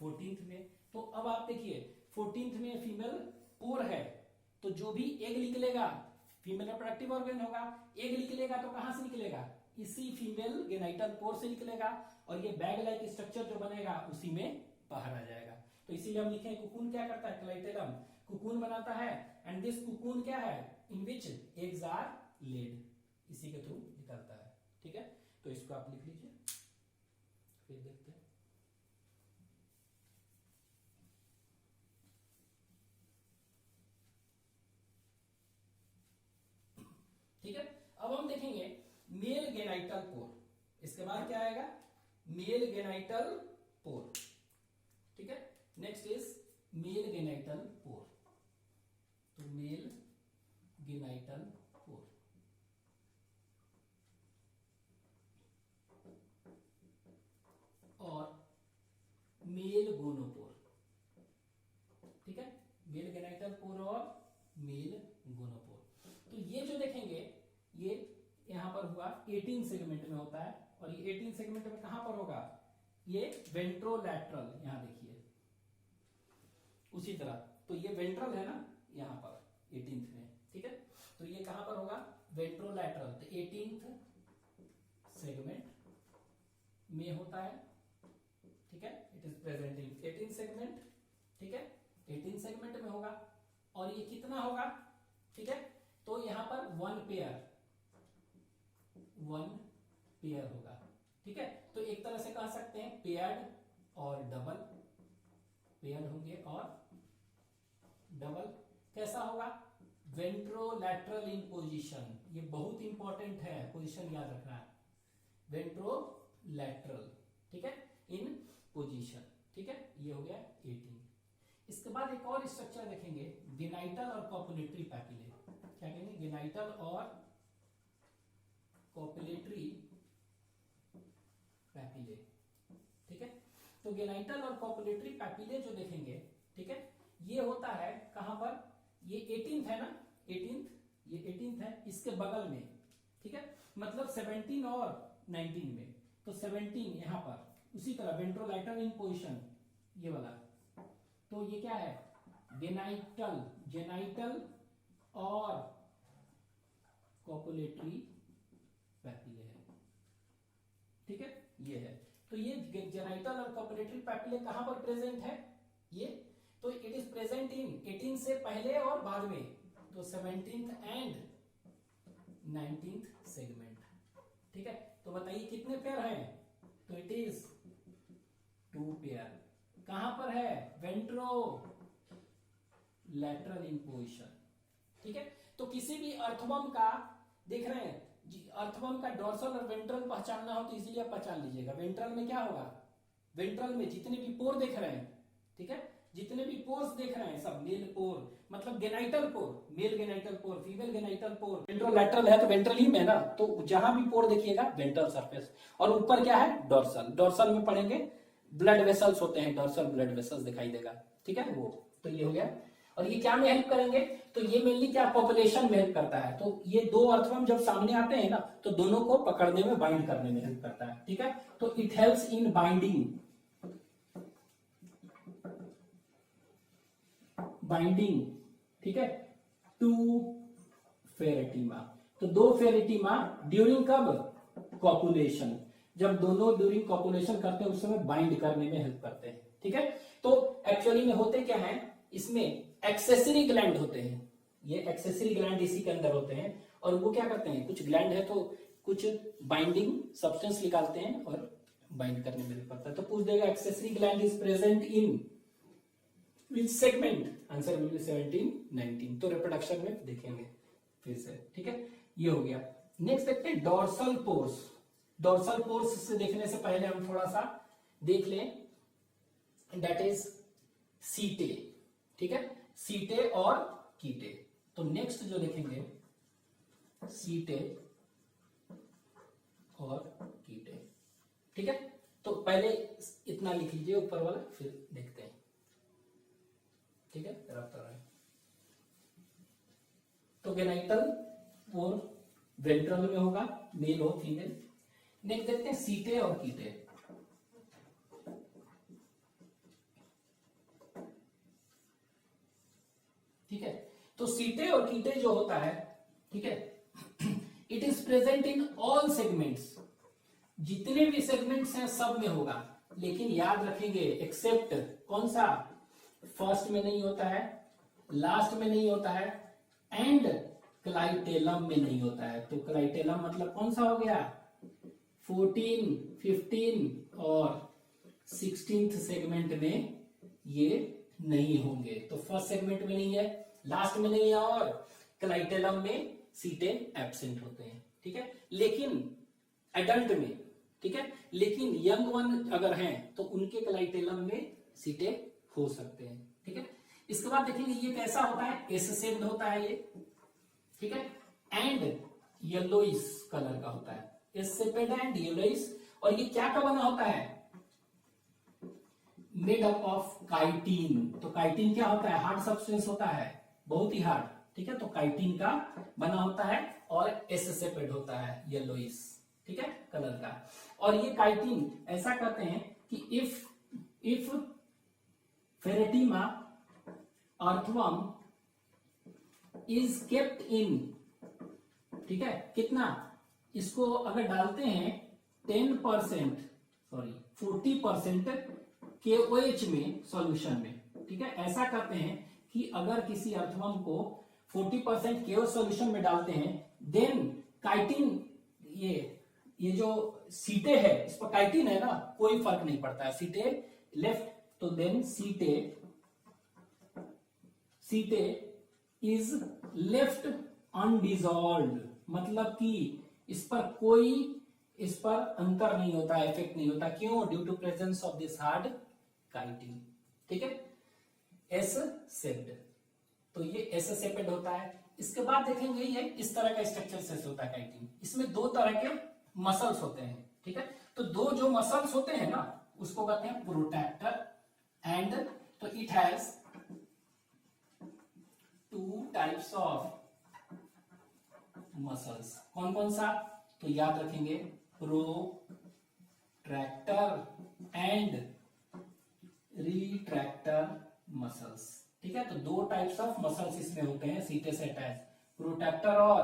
Speaker 1: 14th में। तो अब आप देखिए 14th में फीमेल पोर है, तो जो भी एग निकलेगा फीमेल रिप्रोडक्टिव ऑर्गन होगा, एग निकलेगा तो कहां से निकलेगा, इसी फीमेल गेनाइटल पोर से निकलेगा, और ये बैग लाइक स्ट्रक्चर जो बनेगा उसी में बाहर आ जाएगा। तो इसीलिए हम लिखे कुकून क्या करता है, क्लाइटेलम कुकून बनाता है, एंड दिस कुकून क्या है, in which eggs are lead, इसी के थ्रू निकलता है। ठीक है, तो इसको आप लिख लीजिए, फिर देखते हैं। ठीक है, अब हम देखेंगे मेल गेनाइटल पोर, इसके बाद क्या आएगा, मेल गेनाइटल पोर। ठीक है, नेक्स्ट इज मेल गेनाइटल पोर, तो मेल गेनाइटल पोर, और मेल गोनोपोर। ठीक है, मेल गेनाइटल पोर और मेल गोनोपोर। तो ये जो देखेंगे ये यहां पर हुआ 18 सेगमेंट में होता है, और ये 18 सेगमेंट में कहां पर होगा, ये वेंट्रोलैटरल, यहां देखिए उसी तरह, तो ये वेंट्रल है ना यहां पर 18th में। ठीक है, तो ये कहां पर होगा, वेंट्रोलैटरल, तो 18th सेगमेंट में होता है। ठीक है, it is present in 18 segment. ठीक है, 18 सेगमेंट में होगा, और ये कितना होगा, ठीक है, तो यहां पर वन पेयर होगा। ठीक है, तो एक तरह से कह सकते हैं पेयर्ड और डबल, पेयर्ड होंगे और डबल। कैसा होगा, वेंट्रोलैटरल इन पोजीशन, ये बहुत इंपॉर्टेंट है, पोजीशन याद रखना है, वेंट्रोलैटरल। ठीक है, इन पोजीशन। ठीक है, ये हो गया 18। इसके बाद एक और स्ट्रक्चर देखेंगे, गेनाइटल और कॉपुलेटरी पैपिले। क्या कहेंगे, गेनाइटल और कॉपुलेटरी पैपिले। ठीक है, तो गेनाइटल और कॉपुलेटरी पैपिले जो देखेंगे, ठीक है, ये होता है कहां पर, ये 18th है ना, 18th, ये 18th है, इसके बगल में। ठीक है, मतलब 17 और 19 में, तो 17 यहां पर, उसी तरह वेंट्रोलैटरल इन पोजीशन, ये वाला, तो ये क्या है, गेनाइटल, जेनाइटल और कॉपुलेटरी पैपिले है। ठीक है, ये है, तो ये जेनाइटल और कॉपुलेटरी पैपिले कहां पर प्रेजेंट है, ये, तो इट इज प्रेजेंट इन 18 से पहले और बाद में, तो 17th एंड 19th सेगमेंट। ठीक है, तो बताइए कितने पेयर हैं, तो इट इज 2 पेयर। कहां पर है, वेंट्रो लैटरल इन पोजीशन। ठीक है, तो किसी भी अर्थवर्म का देख रहे हैं, अर्थवर्म का डोर्सल और वेंट्रल पहचानना हो तो इजीली आप पहचान लीजिएगा। वेंट्रल में क्या होगा, वेंट्रल में जितने भी पोर देख रहे हैं, ठीक है, जितने भी पोर्स देख रहे हैं सब मेल पोर, मतलब गेनाइटल पोर, मेल गेनाइटल पोर, फीमेल गेनाइटल पोर, वेंट्रोलैटरल है तो वेंट्रल ही में ना, तो जहां भी पोर देखिएगा वेंट्रल सरफेस, और ऊपर क्या है, डोर्सल। डोर्सल में पढ़ेंगे ब्लड वेसल्स होते हैं, डोर्सल ब्लड वेसल्स दिखाई देगा। ठीक है, वो तो ये हो गया। और ये क्या में हेल्प करेंगे, तो ये मेनली क्या, पॉपुलेशन में हेल्प करता है। तो ये दो अर्थवर्म जब सामने आते हैं ना, तो दोनों को पकड़ने में, बाइंड करने में हेल्प करता है। ठीक है, तो इट हेल्प्स इन बाइंडिंग, ठीक है, टू फेरेटिमा। तो दो फेरेटिमा ड्यूरिंग कब, कॉपुलेशन, जब दोनों ड्यूरिंग कॉपुलेशन करते हैं उस समय बाइंड करने में हेल्प करते हैं। ठीक है, तो एक्चुअली में होते क्या है, इसमें एक्सेसरी ग्लैंड होते हैं, ये एक्सेसरी ग्लैंड इसी के अंदर होते हैं, और वो क्या करते हैं, कुछ ग्लैंड है तो कुछ बाइंडिंग सब्सटेंस निकालते हैं और बाइंड करने में हेल्प करता है। तो पूछ देगा accessory gland is present in which segment, answer will be 17, 19। तो रिप्रोडक्शन में देखेंगे फिर से। ठीक है, ये हो गया। नेक्स्ट देखते हैं डोर्सल पोर्स। डोर्सल पोर्स से देखने से पहले हम थोड़ा सा देख लें, दैट इज सीटे। ठीक है, सीटे और कीटे। तो नेक्स्ट जो देखेंगे सीटे और कीटे। ठीक है, तो पहले इतना लिख लीजिए ऊपर वाला, फिर देखते हैं। ठीक है, तो गेनाइटल और वेंट्रल में होगा, मेल हो फीमेल। नेक्स्ट देखते हैं सीटे और कीटे। ठीक है, तो सीटे और कीटे जो होता है, ठीक है, it is present in all segments, जितने भी सेगमेंट्स हैं सब में होगा, लेकिन याद रखेंगे एक्सेप्ट कौन सा, फर्स्ट में नहीं होता है, लास्ट में नहीं होता है, एंड क्लाइटेलम में नहीं होता है। तो क्लाइटेलम मतलब कौन सा हो गया, 14, 15 और 16th सेगमेंट में ये नहीं होंगे। तो फर्स्ट सेगमेंट में नहीं है, लास्ट में नहीं है, और क्लाइटेलम में सीटें एब्सेंट होते हैं, ठीक है। लेकिन एडल्ट में, ठीक है, लेकिन यंग वन अगर हैं तो उनके क्लाइटेलम में सीटें हो सकते हैं, ठीक है। इसके बाद देखेंगे ये कैसा होता है, एस शेप्ड होता है ये, ठीक है, एंड येलोइश कलर का होता है, एस शेप्ड एंड येलोइश। और ये क्या का बना होता है, मेड अप ऑफ काइटिन। तो काइटिन क्या होता है, हार्ड सब्सटेंस होता है, बहुत ही हार्ड, ठीक है। तो काइटिन का बना होता है और एस शेप्ड होता है, येलोइश, ठीक है, कलर का। और ये काइटिन ऐसा कहते हैं कि if Pheretima earthworm is kept in, ठीक है, कितना, इसको अगर डालते हैं 10%, सॉरी 40% KOH में सॉल्यूशन में, ठीक है। ऐसा करते हैं कि अगर किसी अर्थवर्म को 40% KOH सॉल्यूशन में डालते हैं, देन काइटिन, ये जो सीटे है इस पर काइटिन है ना, कोई फर्क नहीं पड़ता है, सीटे लेफ्ट, तो देन सीटे इज लेफ्ट अनडिजॉल्व्ड, मतलब कि इस पर अंतर नहीं होता, इफेक्ट नहीं होता। क्यों, due to presence of this hard chitin, ठीक है, एस शेप्ड। तो ये एस शेप्ड होता है। इसके बाद देखेंगे ये इस तरह का स्ट्रक्चर से होता है काइटिन। इसमें दो तरह के मसल्स होते हैं, ठीक है। तो दो जो मसल्स होते हैं ना उसको कहते हैं प्रोट्रैक्टर एंड, तो it has two types of muscles. कौन कौन सा, तो याद रखेंगे, प्रोट्रैक्टर एंड रिट्रैक्टर मसल्स, ठीक है। तो दो टाइप्स ऑफ मसल्स इसमें होते हैं सीटे से अटैच, प्रोट्रैक्टर और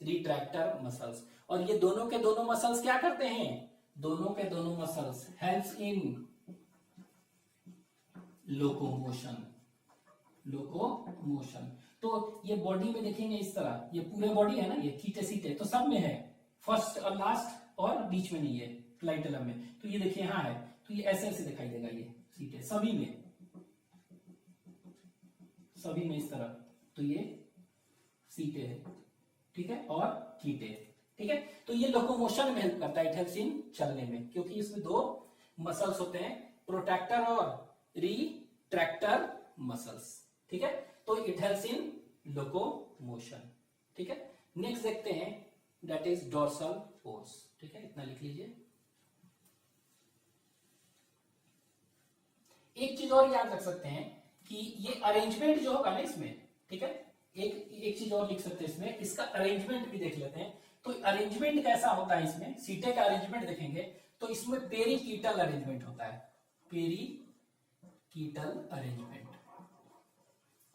Speaker 1: रिट्रैक्टर मसल्स। और ये दोनों के दोनों मसल्स क्या करते हैं, दोनों के दोनों मसल्स हेल्प्स इन लोकोमोशन। तो ये बॉडी में देखेंगे इस तरह, ये पूरे बॉडी है ना, ये कीटे सीटे तो सब में है, फर्स्ट और लास्ट और बीच में नहीं है क्लाइटेलम में। तो ये देखिए यहाँ है, तो ये ऐसे ऐसे दिखाई देगा, ये सीटे सभी में इस तरह, तो ये सीटे है, ठीक है, और कीटे, ठीक है। तो ये लोकोमोशन में हेल्प करता है, इट हेल्प्स इन चलने में, क्योंकि इसमें दो मसल्स होते हैं, प्रोट्रैक्टर और रिट्रैक्टर मसल्स, ठीक है। तो इट हेल्प्स इन लोकोमोशन, ठीक है। नेक्स्ट देखते हैं, दैट इज डोर्सल फोर्स, ठीक है, इतना लिख लीजिए। एक चीज और याद रख सकते हैं कि ये अरेंजमेंट जो होगा ना इसमें, ठीक है, एक चीज और लिख सकते हैं इसमें, इसका अरेंजमेंट भी देख लेते हैं। तो अरेंजमेंट कैसा होता है इसमें, सीटे का अरेंजमेंट देखेंगे तो इसमें पेरिकीटल अरेंजमेंट होता है, पेरिकीटल अरेंजमेंट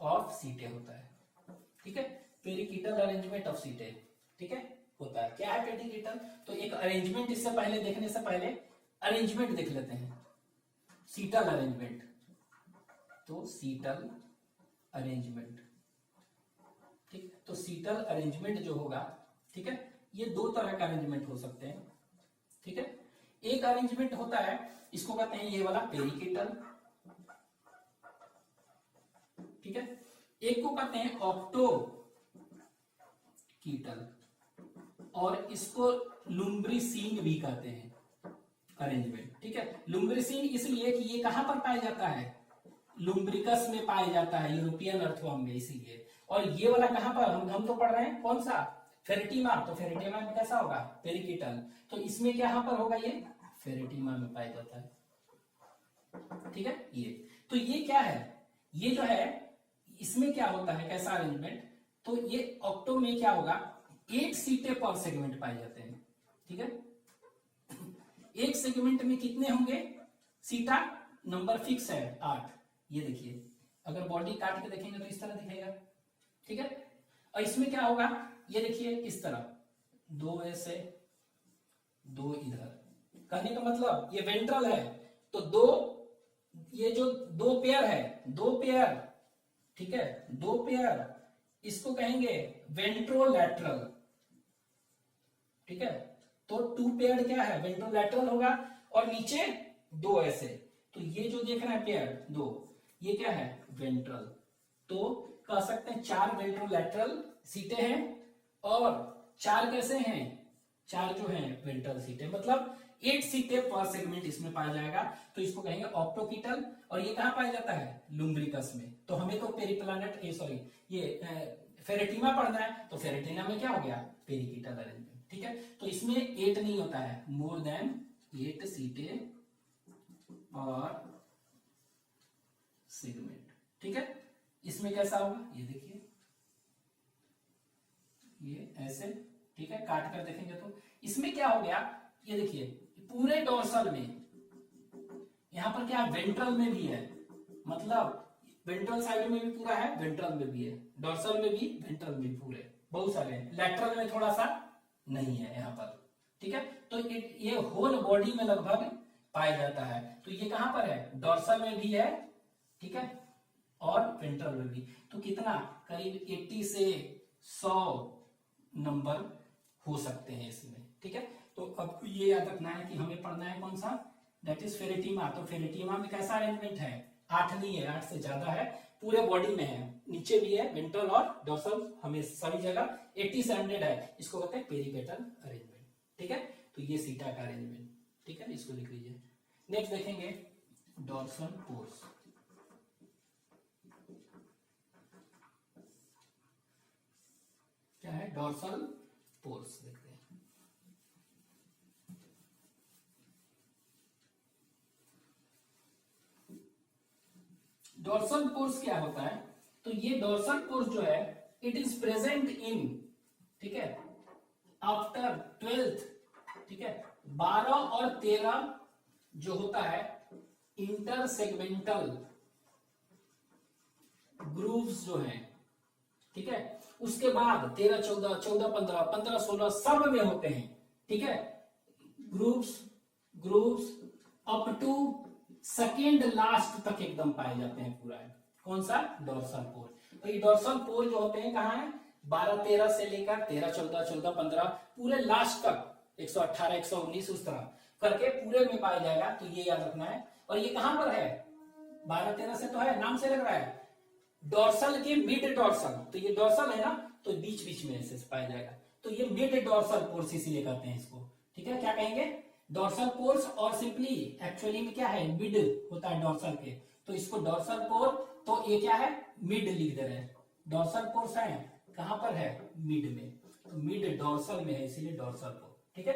Speaker 1: ऑफ सीटे होता है, ठीक है, पेरिकीटल अरेंजमेंट ऑफ सीटे, ठीक है, होता है। क्या है पेरिकीटल, तो एक अरेंजमेंट, इससे पहले देखने से पहले अरेंजमेंट देख लेते हैं, सीटल अरेंजमेंट। तो सीटल अरेंजमेंट, ठीक, तो सीटल अरेंजमेंट जो होगा, ठीक है, ये दो तरह का अरेंजमेंट हो सकते हैं, ठीक है। एक अरेंजमेंट होता है, इसको कहते हैं ये वाला पेरिकीटल, ठीक है। एक को कहते हैं ऑक्टोकीटल, और इसको लुम्ब्रिसीन भी कहते हैं अरेंजमेंट, ठीक है। लुम्ब्रिसीन इसलिए कि ये कहां पर पाया जाता है, लुम्ब्रिकस में पाया जाता है, यूरोपियन अर्थवर्म में, इसीलिए। और ये वाला कहां पर, हम तो पढ़ रहे हैं कौन सा, फेरेटिमा, तो फेरेटिमा में कैसा होगा, पेरिकीटल, तो इसमें क्या पर होगा, ये फेरेटिमा में पाया जाता है, ठीक है। ये तो ये क्या है, ये जो है इसमें क्या होता है, कैसा अरेंजमेंट, तो ये ऑक्टो में क्या होगा, 8 सीटें पर सेगमेंट पाए जाते हैं, ठीक है। एक सेगमेंट में कितने होंगे सीटा, नंबर फिक्स है 8। ये देखिए, अगर बॉडी काट के देखेंगे तो इस तरह दिखेगा, ठीक है। और इसमें क्या होगा, ये देखिए इस तरह, 2 ऐसे 2 इधर, कहने का मतलब ये वेंट्रल है तो 2 ये जो दो पेयर है, दो पेयर, ठीक है, दो पेयर, इसको कहेंगे वेंट्रोलैटरल, ठीक है। तो टू पेयर क्या है, वेंट्रोलैटरल होगा, और नीचे दो ऐसे, तो ये जो देख रहे हैं पेयर दो, ये क्या है, वेंट्रल। तो कह सकते हैं 4 वेंट्रोलैटरल सीटें हैं और 4 कैसे हैं, 4 जो हैं वेंट्रल सीटें, मतलब 8 सीटें पर सेगमेंट इसमें पाया जाएगा। तो इसको कहेंगे ऑप्टोकीटल, और ये कहां पाया जाता है, लुम्ब्रिकस में। तो हमें तो पेरिप्लानेट सॉरी ये फेरेटिमा पढ़ना है, तो फेरेटिना में क्या हो गया, पेरिकीटल अरेंजमेंट, ठीक है। तो इसमें 8 नहीं होता है, मोर देन 8 सीटें पर सेगमेंट, ठीक है। इसमें कैसा होगा, ये देखिए, ये ऐसे, ठीक है, काट कर देखेंगे तो इसमें क्या हो गया, ये देखिए पूरे डोर्सल में, यहां पर क्या वेंट्रल में भी है, मतलब वेंट्रल साइड में भी पूरा है, वेंट्रल में भी है, डोर्सल में भी, वेंट्रल में भी पूरे बहुत सारे हैं, लैटरल में थोड़ा सा नहीं है यहाँ पर, ठीक है। तो ये होल बॉडी में लगभग पाया जाता है। तो ये कहां पर है, डोर्सल में भी है, ठीक है, और वेंट्रल में भी। तो कितना, करीब 80 से 100 नंबर हो सकते हैं इसमें, ठीक है। तो अब ये याद रखना है कि हमें पढ़ना है कौन सा, दैट इज फेरेटिमा। तो फेरेटिमा में कैसा अरेंजमेंट है, 8 नहीं है, 8 से ज्यादा है, पूरे बॉडी में है, नीचे भी है, वेंट्रल और डोर्सल, हमें सभी जगह 80 से 100 है, इसको कहते हैं पेरिपेटल अरेंजमेंट, ठीक है। तो ये सीटा का अरेंजमेंट, ठीक है, इसको लिख लीजिए। नेक्स्ट देखेंगे डोर्सल पोर्स। क्या है, डोर्सल पोर्स देखते हैं। डोर्सल पोर्स क्या होता है, तो ये डोर्सल पोर्स जो है, इट इज प्रेजेंट इन, ठीक है, आफ्टर 12th, ठीक है, 12 और 13 जो होता है इंटरसेगमेंटल ग्रूव्स जो हैं, ठीक है, उसके बाद 13, 14, 14, 15, 15, 16 सब में होते हैं, ठीक है, grooves up to second last तक एकदम पाए जाते हैं पूरा है। कौन सा, डोर्सल पोर। तो ये डोर्सल पोर जो होते हैं कहाँ है, 12, 13 से लेकर 13, 14, 14, 15 पूरे लास्ट तक 118, 119 उस तरह करके पूरे में पाया जाएगा। तो ये याद रखना है। और ये कहां पर है, 12, 13 से तो है, नाम से लग रहा है, डोर्सल के मिड डोर्सल। तो ये डोर्सल है ना, तो बीच बीच में ऐसे पाया जाएगा। तो ये मिड डोर्सल पोर्स इसीलिए कहते हैं इसको, ठीक है। क्या कहेंगे, डोर्सल पोर्स, और सिंपली एक्चुअली में क्या है, मिड होता है डोर्सल के, तो इसको डोर्सल पोर, तो ये क्या है, मिड लिख दे रहे हैं। डोर्सल पोर्स है कहां पर है, मिड में, तो मिड डोर्सल में है, इसीलिए डोर्सल पोर, ठीक है।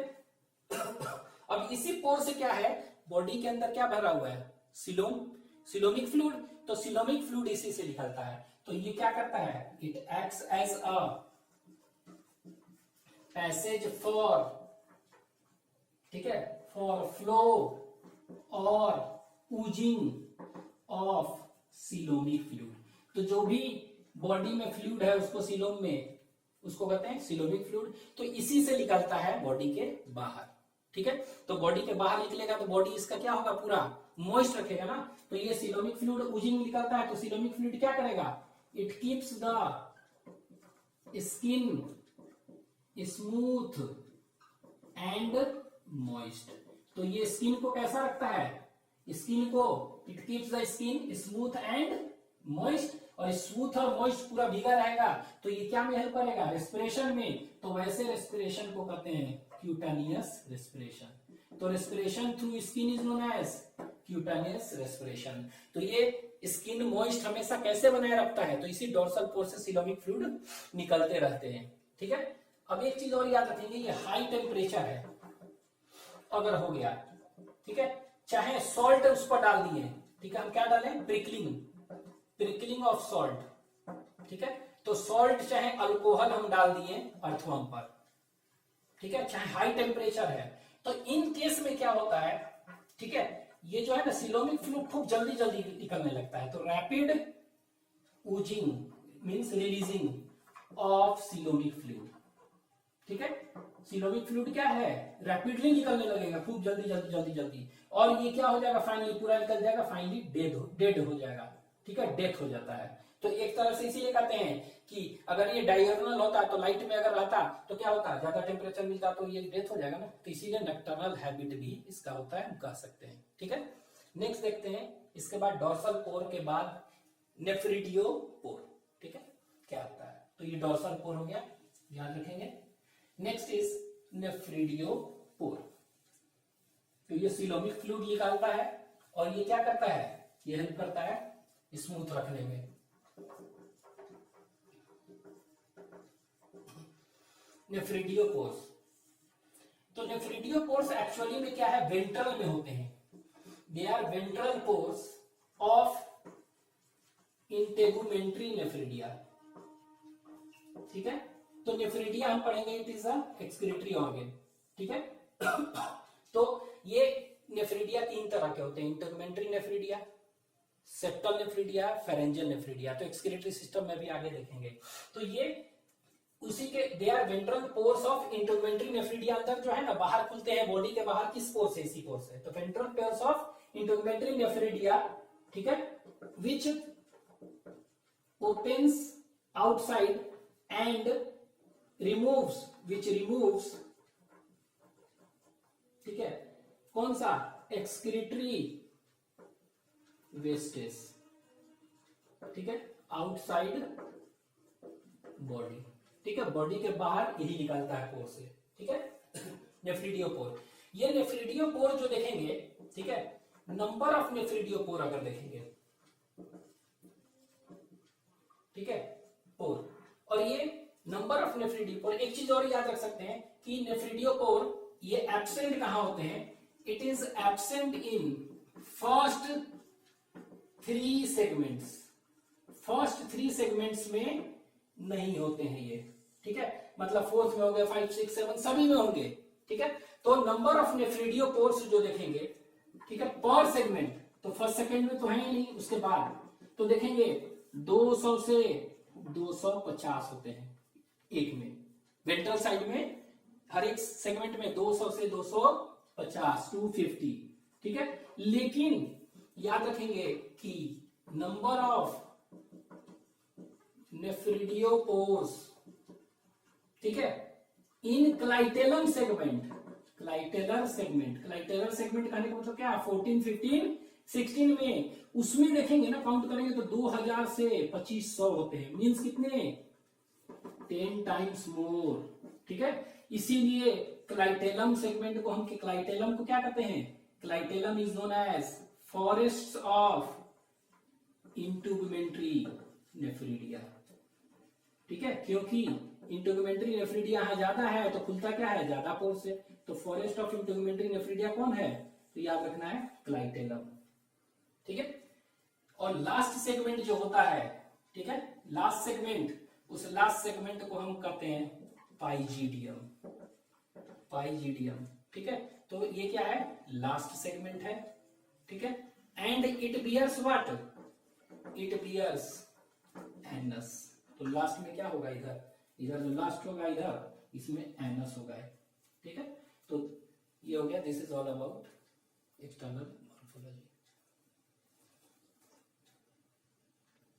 Speaker 1: अब इसी पोर से क्या है, बॉडी के अंदर क्या भरा हुआ है, सिलोमिक फ्लूइड। तो सिलोमिक फ्लूइड इसी से निकलता है। तो ये क्या करता है, it acts as a passage for, ठीक है, फॉर फ्लो और ऊजिंग ऑफ सिलोमिक फ्लूइड। तो जो भी बॉडी में फ्लूइड है उसको सिलोम में, उसको कहते हैं सिलोमिक फ्लूइड। तो इसी से निकलता है बॉडी के बाहर, ठीक है। तो बॉडी के बाहर निकलेगा तो बॉडी इसका क्या होगा, पूरा मॉइस्ट रखेगा ना। तो ये सिलोमिक फ्लूइड ऊजिंग निकलता है, तो सिलोमिक फ्लूइड क्या करेगा, it keeps the skin smooth and moist. तो ये स्किन को कैसा रखता है, स्किन को, it keeps the skin smooth and moist. और स्मूथ और मॉइस्ट पूरा भीगा रहेगा, तो ये क्या में हेल्प करेगा, रेस्पिरेशन में। तो वैसे रेस्पिरेशन को कहते हैं क्यूटानियस रेस्पिरेशन। तो respiration through skin is known as cutaneous respiration. तो ये स्किन मॉइस्ट हमेशा कैसे बनाए रखता है, तो इसी डोर्सल पोर से सिलोमिक फ्लूइड निकलते रहते हैं, ठीक है। अब एक चीज और याद रखेंगे, ये हाई टेम्परेचर है अगर हो गया, ठीक है, चाहे सॉल्ट उस पर डाल दिए, ठीक है, हम क्या डालें, प्रिकलिंग ऑफ सॉल्ट, ठीक है। तो सॉल्ट चाहे अल्कोहल हम डाल दिए अर्थवर्म पर, ठीक है, चाहे हाई टेम्परेचर है। तो इन केस में क्या होता है, ठीक है, ये जो है ना सिलोमिक फ्लूइड खूब जल्दी जल्दी निकलने लगता है। तो rapid oozing means releasing of coelomic fluid, ठीक है। सीलोमिक फ्लूइड क्या है, रैपिडली निकलने लगेगा, खूब जल्दी जल्दी जल्दी जल्दी, और ये क्या हो जाएगा, फाइनली पूरा निकल जाएगा, फाइनली डेड हो जाएगा, ठीक है, डेथ हो जाता है। तो एक तरह से इसीलिए कहते हैं कि अगर ये डायगोनल होता तो लाइट में अगर रहता तो क्या होता, ज्यादा टेम्परेचर मिलता तो ये डेथ हो जाएगा ना, तो इसीलिए नॉकटर्नल हैबिट भी इसका होता है, हम कह सकते हैं, ठीक है। नेक्स्ट देखते हैं, इसके बाद डोर्सल पोर के बाद नेफ्रिडियोपोर, ठीक है, क्या होता है, तो ये डोर्सल पोर हो गया, याद रखेंगे। नेक्स्ट इज नेफ्रिडियोपोर, तो ये सीलोमिक फ्लूइड निकालता है और ये क्या करता है, ये हेल्प करता है स्मूथ रखने में। नेफ्रिडियोपोर्स, तो नेफ्रिडियोपोर्स एक्चुअली में क्या है, वेंट्रल में होते हैं, they are ventral pores of integumentary nephridia, ठीक है। तो नेफ्रिडिया हम पढ़ेंगे, it is a excretory organ, ठीक है। तो ये नेफ्रिडिया तीन तरह के होते हैं, integumentary nephridia, septal nephridia, pharyngeal nephridia, तो एक्सक्रीटरी सिस्टम में भी आगे देखेंगे। तो ये उसी के, they are ventral pores of integumentary nephridia, अंदर जो है ना बाहर खुलते हैं, बॉडी के बाहर किस पोर से, इसी पोर से, तो ventral pores of integumentary nephridia, ठीक है, विच opens outside and removes, which removes, ठीक है, कौन सा, एक्सक्रीटरी वेस्टेज, ठीक है, आउटसाइड बॉडी, ठीक है, बॉडी के बाहर यही निकलता है पोर से, ठीक है, नेफ्रिडियोपोर। ये नेफ्रिडियोपोर जो देखेंगे, ठीक है, नंबर ऑफ नेफ्रिडियोपोर अगर देखेंगे, ठीक है, पोर, और ये नंबर ऑफ नेफ्रिडियोपोर, एक चीज और याद रख सकते हैं कि नेफ्रिडियोपोर ये एब्सेंट कहां होते हैं, it is absent in first 3 segments, first 3 segments में नहीं होते हैं ये, ठीक है, मतलब फोर्थ में हो गए, 5, 6, 7 सभी में होंगे, ठीक है। तो नंबर ऑफ नेफ्रिडियोपोर्स जो देखेंगे, ठीक है, पर सेगमेंट, तो फर्स्ट सेकंड में तो है ही नहीं, उसके बाद तो देखेंगे 200 से 250 होते हैं एक में, वेंट्रल साइड में हर एक सेगमेंट में 200 से 250, 250, ठीक है। लेकिन याद रखेंगे कि नंबर ऑफ नेफ्रिडियोपोर्स, ठीक है, in clitellum segment, clitellar segment, clitellar segment कहने का मतलब क्या है, 14, 15, 16 में, उसमें देखेंगे ना, काउंट करेंगे तो 2000 से 2500 होते हैं, मींस कितने, 10 टाइम्स मोर, ठीक है। इसीलिए क्लाइटेलम सेगमेंट को हम, क्लाइटेलम को क्या कहते हैं, clitellum is known as forest of integumentary nephridia, ठीक है, क्योंकि इंटेगुमेंट्री नेफ्रिडिया यहां ज्यादा है तो खुलता क्या है, ज्यादा पोर से, तो फॉरेस्ट ऑफ इंटेगुमेंट्री नेफ्रिडिया कौन है, तो याद रखना है क्लाइटेलम, ठीक है। और लास्ट सेगमेंट जो होता है, ठीक है, लास्ट सेगमेंट, उस लास्ट सेगमेंट को हम कहते हैं पाइजीडियम, पाइजीडियम, ठीक है। तो ये क्या है, लास्ट सेगमेंट है, ठीक है, and it bears what, it bears anus, तो लास्ट में क्या होगा, इधर जो लास्ट होगा इधर, इसमें एनस होगा, ठीक है। तो ये हो गया, this is all about external morphology.